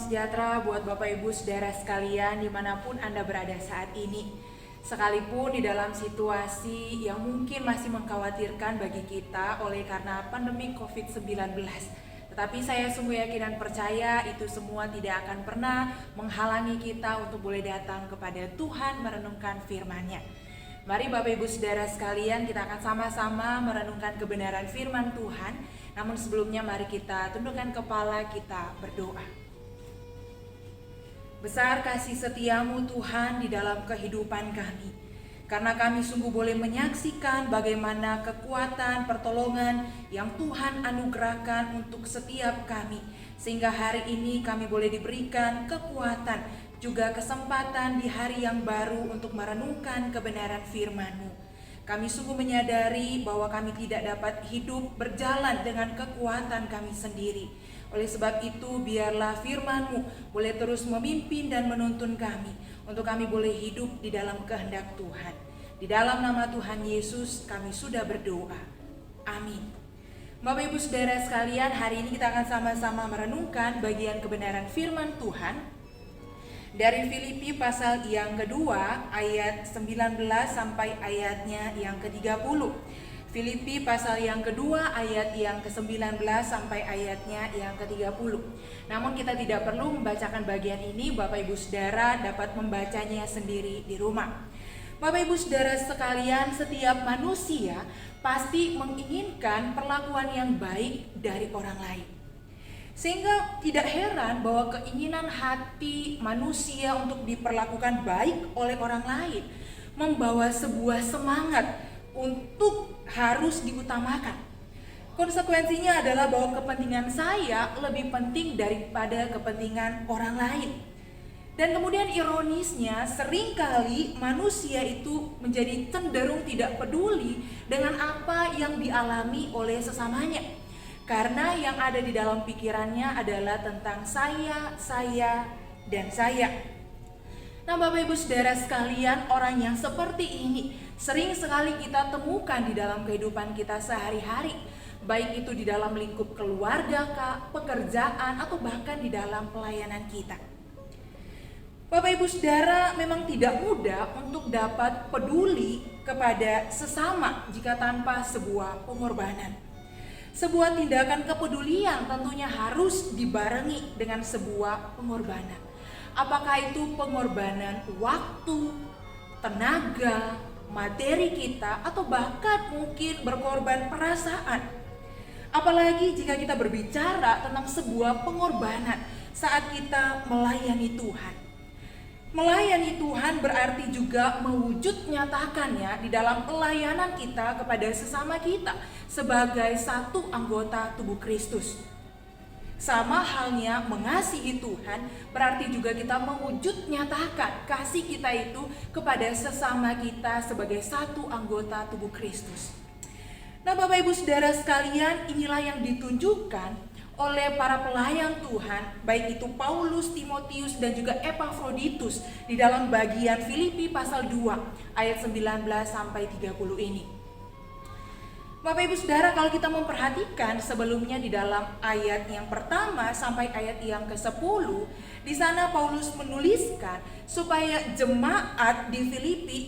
sejahtera buat Bapak Ibu Saudara sekalian dimanapun Anda berada saat ini. Sekalipun di dalam situasi yang mungkin masih mengkhawatirkan bagi kita oleh karena pandemi COVID-19. Tetapi saya sungguh yakin dan percaya itu semua tidak akan pernah menghalangi kita untuk boleh datang kepada Tuhan merenungkan firman-Nya. Mari Bapak Ibu Saudara sekalian, kita akan sama-sama merenungkan kebenaran firman Tuhan. Namun sebelumnya mari kita tundukkan kepala, kita berdoa. Besar kasih setiamu Tuhan di dalam kehidupan kami. Karena kami sungguh boleh menyaksikan bagaimana kekuatan, pertolongan yang Tuhan anugerahkan untuk setiap kami. Sehingga hari ini kami boleh diberikan kekuatan, juga kesempatan di hari yang baru untuk merenungkan kebenaran firman-Mu. Kami sungguh menyadari bahwa kami tidak dapat hidup berjalan dengan kekuatan kami sendiri. Oleh sebab itu, biarlah firman-Mu boleh terus memimpin dan menuntun kami, untuk kami boleh hidup di dalam kehendak Tuhan. Di dalam nama Tuhan Yesus kami sudah berdoa. Amin. Bapak Ibu Saudara sekalian, hari ini kita akan sama-sama merenungkan bagian kebenaran firman Tuhan dari Filipi pasal yang kedua ayat 19 sampai ayatnya yang ke-30. Filipi pasal yang kedua ayat yang ke-19 sampai ayatnya yang ke-30. Namun kita tidak perlu membacakan bagian ini, Bapak Ibu Saudara dapat membacanya sendiri di rumah. Bapak Ibu Saudara sekalian, setiap manusia pasti menginginkan perlakuan yang baik dari orang lain. Sehingga tidak heran bahwa keinginan hati manusia untuk diperlakukan baik oleh orang lain membawa sebuah semangat untuk harus diutamakan. Konsekuensinya adalah bahwa kepentingan saya lebih penting daripada kepentingan orang lain. Dan kemudian ironisnya, seringkali manusia itu menjadi cenderung tidak peduli dengan apa yang dialami oleh sesamanya. Karena yang ada di dalam pikirannya adalah tentang saya, dan saya. Nah Bapak Ibu Saudara sekalian, orang yang seperti ini sering sekali kita temukan di dalam kehidupan kita sehari-hari. Baik itu di dalam lingkup keluarga, pekerjaan, atau bahkan di dalam pelayanan kita. Bapak Ibu Saudara, memang tidak mudah untuk dapat peduli kepada sesama jika tanpa sebuah pengorbanan. Sebuah tindakan kepedulian tentunya harus dibarengi dengan sebuah pengorbanan. Apakah itu pengorbanan waktu, tenaga, materi kita, atau bahkan mungkin berkorban perasaan. Apalagi jika kita berbicara tentang sebuah pengorbanan saat kita melayani Tuhan. Melayani Tuhan berarti juga mewujud nyatakannya di dalam pelayanan kita kepada sesama kita sebagai satu anggota tubuh Kristus. Sama halnya mengasihi Tuhan berarti juga kita mewujud nyatakan kasih kita itu kepada sesama kita sebagai satu anggota tubuh Kristus. Nah Bapak Ibu Saudara sekalian, inilah yang ditunjukkan oleh para pelayan Tuhan, baik itu Paulus, Timotius, dan juga Epafroditus di dalam bagian Filipi pasal 2 ayat 19 sampai 30 ini. Bapak Ibu Saudara, kalau kita memperhatikan sebelumnya di dalam ayat yang pertama sampai ayat yang ke-10, di sana Paulus menuliskan supaya jemaat di Filipi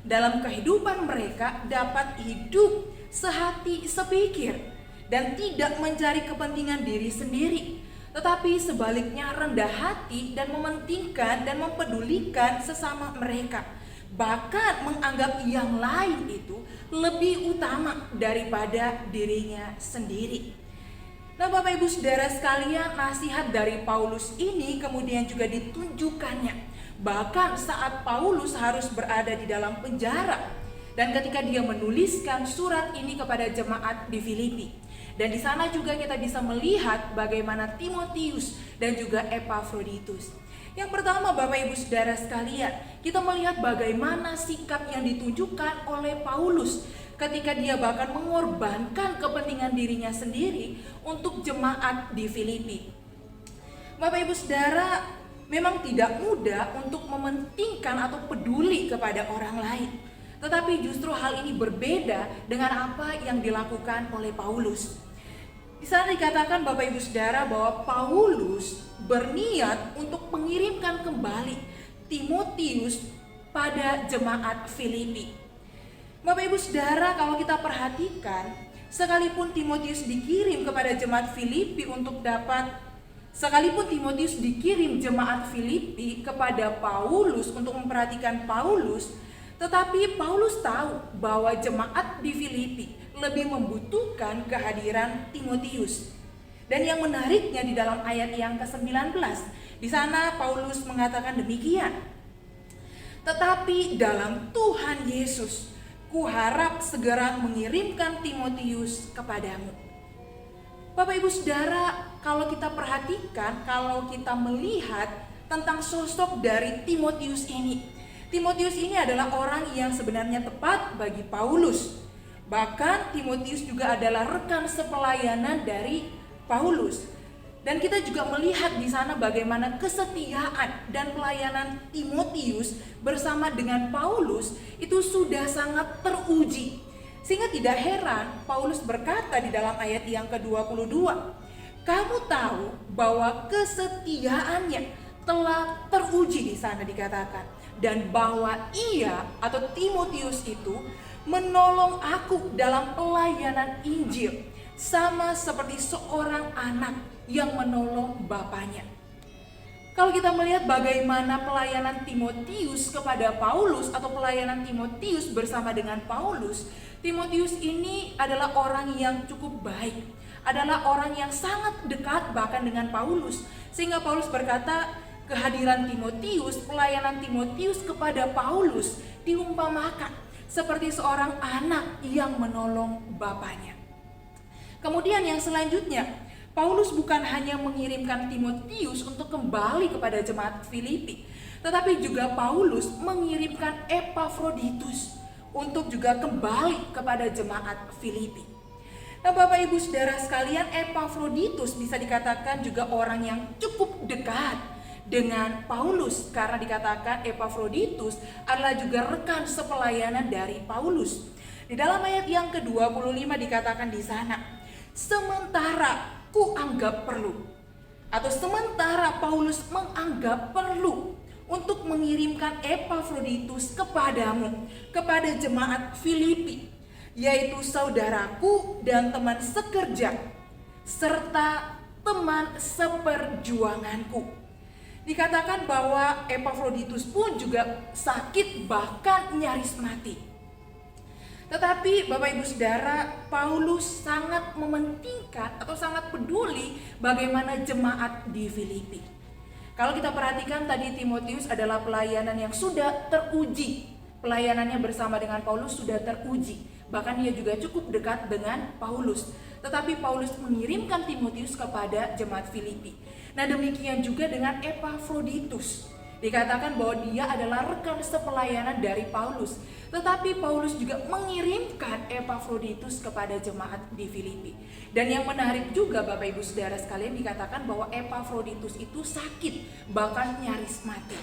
dalam kehidupan mereka dapat hidup sehati sepikir dan tidak mencari kepentingan diri sendiri, tetapi sebaliknya rendah hati dan mementingkan dan mempedulikan sesama mereka. Bahkan menganggap yang lain itu lebih utama daripada dirinya sendiri. Nah Bapak Ibu Saudara sekalian, nasihat dari Paulus ini kemudian juga ditunjukkannya. Bahkan saat Paulus harus berada di dalam penjara. Dan ketika dia menuliskan surat ini kepada jemaat di Filipi. Dan di sana juga kita bisa melihat bagaimana Timotius dan juga Epafroditus. Yang pertama Bapak Ibu Saudara sekalian, kita melihat bagaimana sikap yang ditunjukkan oleh Paulus ketika dia bahkan mengorbankan kepentingan dirinya sendiri untuk jemaat di Filipi. Bapak Ibu Saudara, memang tidak mudah untuk mementingkan atau peduli kepada orang lain. Tetapi justru hal ini berbeda dengan apa yang dilakukan oleh Paulus. Di sana dikatakan Bapak Ibu Saudara bahwa Paulus berniat untuk mengirimkan kembali Timotius pada jemaat Filipi. Bapak Ibu Saudara, kalau kita perhatikan, sekalipun Timotius dikirim kepada jemaat Filipi sekalipun Timotius dikirim jemaat Filipi kepada Paulus untuk memperhatikan Paulus, tetapi Paulus tahu bahwa jemaat di Filipi lebih membutuhkan kehadiran Timotius. Dan yang menariknya di dalam ayat yang ke-19, di sana Paulus mengatakan demikian. Tetapi dalam Tuhan Yesus, kuharap segera mengirimkan Timotius kepadamu. Bapak Ibu Saudara, kalau kita perhatikan, kalau kita melihat tentang sosok dari Timotius ini, Timotius ini adalah orang yang sebenarnya tepat bagi Paulus. Bahkan Timotius juga adalah rekan sepelayanan dari Paulus. Dan kita juga melihat di sana bagaimana kesetiaan dan pelayanan Timotius bersama dengan Paulus itu sudah sangat teruji. Sehingga tidak heran Paulus berkata di dalam ayat yang ke-22, kamu tahu bahwa kesetiaannya telah teruji, di sana dikatakan, dan bahwa ia atau Timotius itu menolong aku dalam pelayanan Injil, sama seperti seorang anak yang menolong bapaknya. Kalau kita melihat bagaimana pelayanan Timotius kepada Paulus atau pelayanan Timotius bersama dengan Paulus, Timotius ini adalah orang yang cukup baik, adalah orang yang sangat dekat bahkan dengan Paulus. Sehingga Paulus berkata, kehadiran Timotius, pelayanan Timotius kepada Paulus diumpamakan seperti seorang anak yang menolong bapaknya. Kemudian yang selanjutnya, Paulus bukan hanya mengirimkan Timotius untuk kembali kepada jemaat Filipi, tetapi juga Paulus mengirimkan Epafroditus untuk juga kembali kepada jemaat Filipi. Nah, Bapak Ibu Saudara sekalian, Epafroditus bisa dikatakan juga orang yang cukup dekat dengan Paulus, karena dikatakan Epafroditus adalah juga rekan sepelayanan dari Paulus. Di dalam ayat yang ke-25 dikatakan di sana, sementara ku anggap perlu, atau sementara Paulus menganggap perlu untuk mengirimkan Epafroditus kepadamu, kepada jemaat Filipi, yaitu saudaraku dan teman sekerja, serta teman seperjuanganku. Dikatakan bahwa Epafroditus pun juga sakit, bahkan nyaris mati. Tetapi Bapak Ibu Saudara, Paulus sangat mementingkan atau sangat peduli bagaimana jemaat di Filipi. Kalau kita perhatikan tadi, Timotius adalah pelayanan yang sudah teruji. Pelayanannya bersama dengan Paulus sudah teruji. Bahkan dia juga cukup dekat dengan Paulus. Tetapi Paulus mengirimkan Timotius kepada jemaat Filipi. Nah, demikian juga dengan Epafroditus. Dikatakan bahwa dia adalah rekan sepelayanan dari Paulus. Tetapi Paulus juga mengirimkan Epafroditus kepada jemaat di Filipi. Dan yang menarik juga Bapak Ibu Saudara sekalian, dikatakan bahwa Epafroditus itu sakit, bahkan nyaris mati.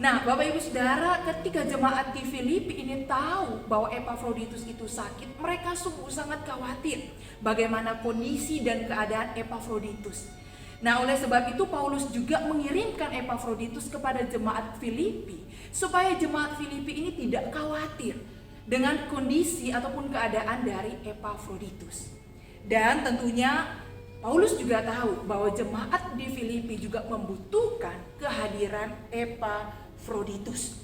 Nah, Bapak Ibu Saudara, ketika jemaat di Filipi ini tahu bahwa Epafroditus itu sakit, mereka sungguh sangat khawatir bagaimana kondisi dan keadaan Epafroditus. Nah, oleh sebab itu Paulus juga mengirimkan Epafroditus kepada jemaat Filipi, supaya jemaat Filipi ini tidak khawatir dengan kondisi ataupun keadaan dari Epafroditus. Dan tentunya Paulus juga tahu bahwa jemaat di Filipi juga membutuhkan kehadiran Epafroditus.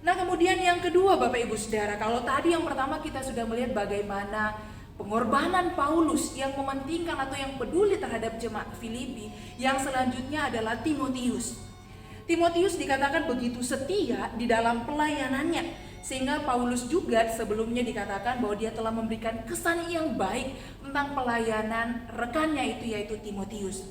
Nah, kemudian yang kedua Bapak Ibu Saudara, kalau tadi yang pertama kita sudah melihat bagaimana pengorbanan Paulus yang mementingkan atau yang peduli terhadap jemaat Filipi, yang selanjutnya adalah Timotius. Timotius dikatakan begitu setia di dalam pelayanannya, sehingga Paulus juga sebelumnya dikatakan bahwa dia telah memberikan kesan yang baik tentang pelayanan rekannya itu, yaitu Timotius.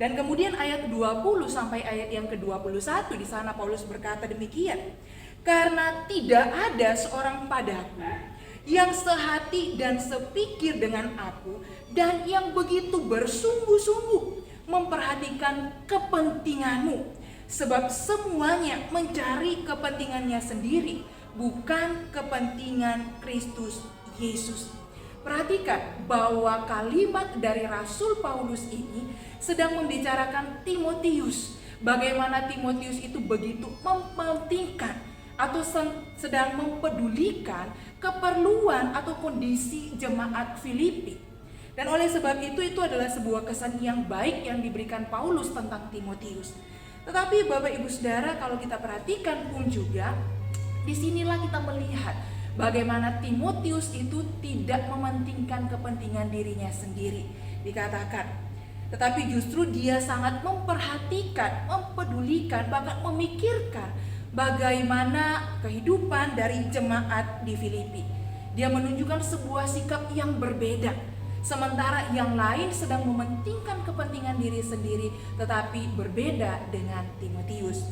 Dan kemudian ayat 20 sampai ayat yang ke-21 di sana Paulus berkata demikian, karena tidak ada seorang padaku yang sehati dan sepikir dengan aku, dan yang begitu bersungguh-sungguh memperhatikan kepentinganmu, sebab semuanya mencari kepentingannya sendiri, bukan kepentingan Kristus Yesus. Perhatikan bahwa kalimat dari Rasul Paulus ini sedang membicarakan Timotius. Bagaimana Timotius itu begitu mementingkan atau sedang mempedulikan keperluan atau kondisi jemaat Filipi. Dan oleh sebab itu adalah sebuah kesan yang baik yang diberikan Paulus tentang Timotius. Tetapi Bapak Ibu Saudara, kalau kita perhatikan pun juga, disinilah kita melihat bagaimana Timotius itu tidak mementingkan kepentingan dirinya sendiri. Dikatakan, tetapi justru dia sangat memperhatikan, mempedulikan, bahkan memikirkan bagaimana kehidupan dari jemaat di Filipi. Dia menunjukkan sebuah sikap yang berbeda. Sementara yang lain sedang mementingkan kepentingan diri sendiri, tetapi berbeda dengan Timotius.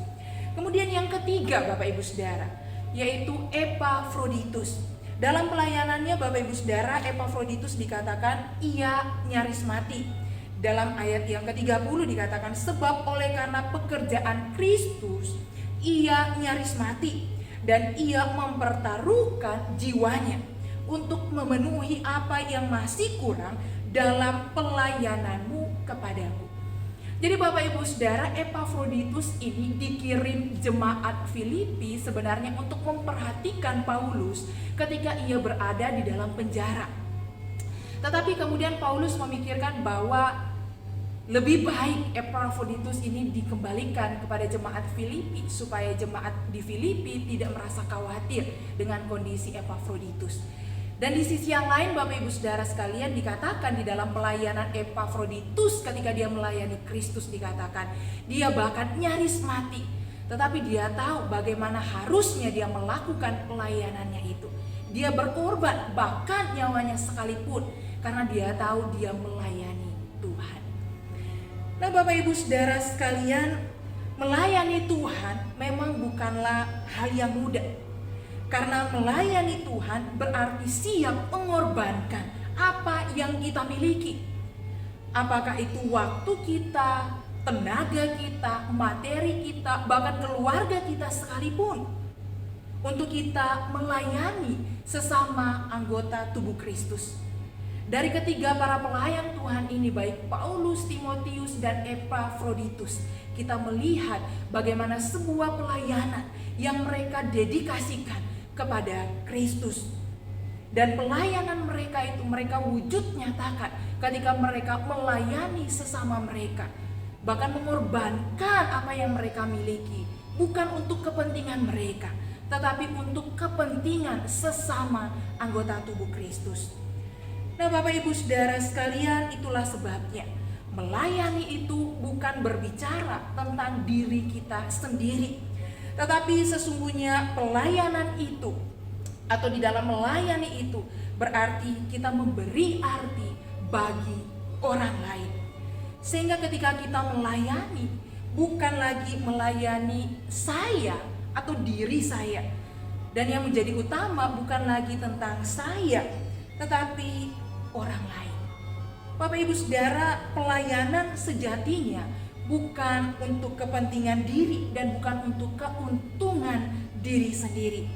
Kemudian yang ketiga Bapak Ibu Saudara, yaitu Epafroditus. Dalam pelayanannya Bapak Ibu Saudara, Epafroditus dikatakan ia nyaris mati. Dalam ayat yang ke-30 dikatakan, sebab oleh karena pekerjaan Kristus ia nyaris mati, dan ia mempertaruhkan jiwanya untuk memenuhi apa yang masih kurang dalam pelayananmu kepadaku. Jadi Bapak Ibu Saudara, Epafroditus ini dikirim jemaat Filipi sebenarnya untuk memperhatikan Paulus ketika ia berada di dalam penjara. Tetapi kemudian Paulus memikirkan bahwa lebih baik Epafroditus ini dikembalikan kepada jemaat Filipi supaya jemaat di Filipi tidak merasa khawatir dengan kondisi Epafroditus. Dan di sisi yang lain Bapak Ibu Saudara sekalian, dikatakan di dalam pelayanan Epafroditus ketika dia melayani Kristus, dikatakan dia bahkan nyaris mati, tetapi dia tahu bagaimana harusnya dia melakukan pelayanannya itu. Dia berkorban bahkan nyawanya sekalipun karena dia tahu dia melayani Tuhan. Nah Bapak Ibu Saudara sekalian, melayani Tuhan memang bukanlah hal yang mudah. Karena melayani Tuhan berarti siap mengorbankan apa yang kita miliki. Apakah itu waktu kita, tenaga kita, materi kita, bahkan keluarga kita sekalipun, untuk kita melayani sesama anggota tubuh Kristus. Dari ketiga para pelayan Tuhan ini, baik Paulus, Timotius, dan Epafroditus, kita melihat bagaimana sebuah pelayanan yang mereka dedikasikan kepada Kristus. Dan pelayanan mereka itu mereka wujud nyatakan ketika mereka melayani sesama mereka, bahkan mengorbankan apa yang mereka miliki, bukan untuk kepentingan mereka, tetapi untuk kepentingan sesama anggota tubuh Kristus. Nah Bapak Ibu Saudara sekalian, itulah sebabnya melayani itu bukan berbicara tentang diri kita sendiri, tetapi sesungguhnya pelayanan itu atau di dalam melayani itu berarti kita memberi arti bagi orang lain. Sehingga ketika kita melayani, bukan lagi melayani saya atau diri saya. Dan yang menjadi utama bukan lagi tentang saya, tetapi orang lain. Bapak Ibu Saudara, pelayanan sejatinya bukan untuk kepentingan diri dan bukan untuk keuntungan diri sendiri,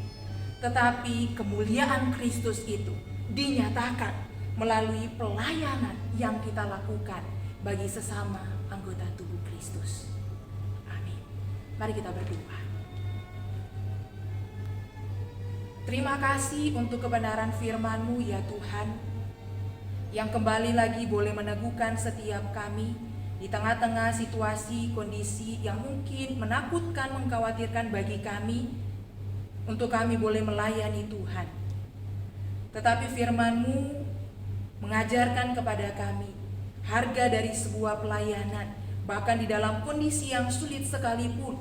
tetapi kemuliaan Kristus itu dinyatakan melalui pelayanan yang kita lakukan bagi sesama anggota tubuh Kristus. Amin. Mari kita berdoa. Terima kasih untuk kebenaran firman-Mu ya Tuhan, yang kembali lagi boleh meneguhkan setiap kami di tengah-tengah situasi, kondisi yang mungkin menakutkan, mengkhawatirkan bagi kami, untuk kami boleh melayani Tuhan. Tetapi firman-Mu mengajarkan kepada kami harga dari sebuah pelayanan, bahkan di dalam kondisi yang sulit sekalipun,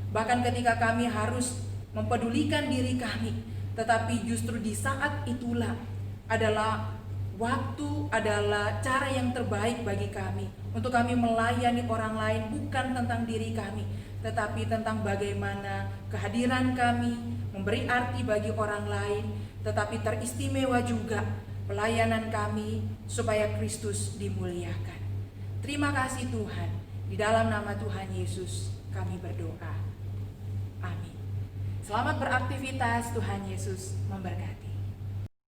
bahkan ketika kami harus mempedulikan diri kami, tetapi justru di saat itulah adalah waktu, adalah cara yang terbaik bagi kami untuk kami melayani orang lain, bukan tentang diri kami, tetapi tentang bagaimana kehadiran kami memberi arti bagi orang lain, tetapi teristimewa juga pelayanan kami supaya Kristus dimuliakan. Terima kasih Tuhan, di dalam nama Tuhan Yesus kami berdoa. Amin. Selamat beraktivitas, Tuhan Yesus memberkati.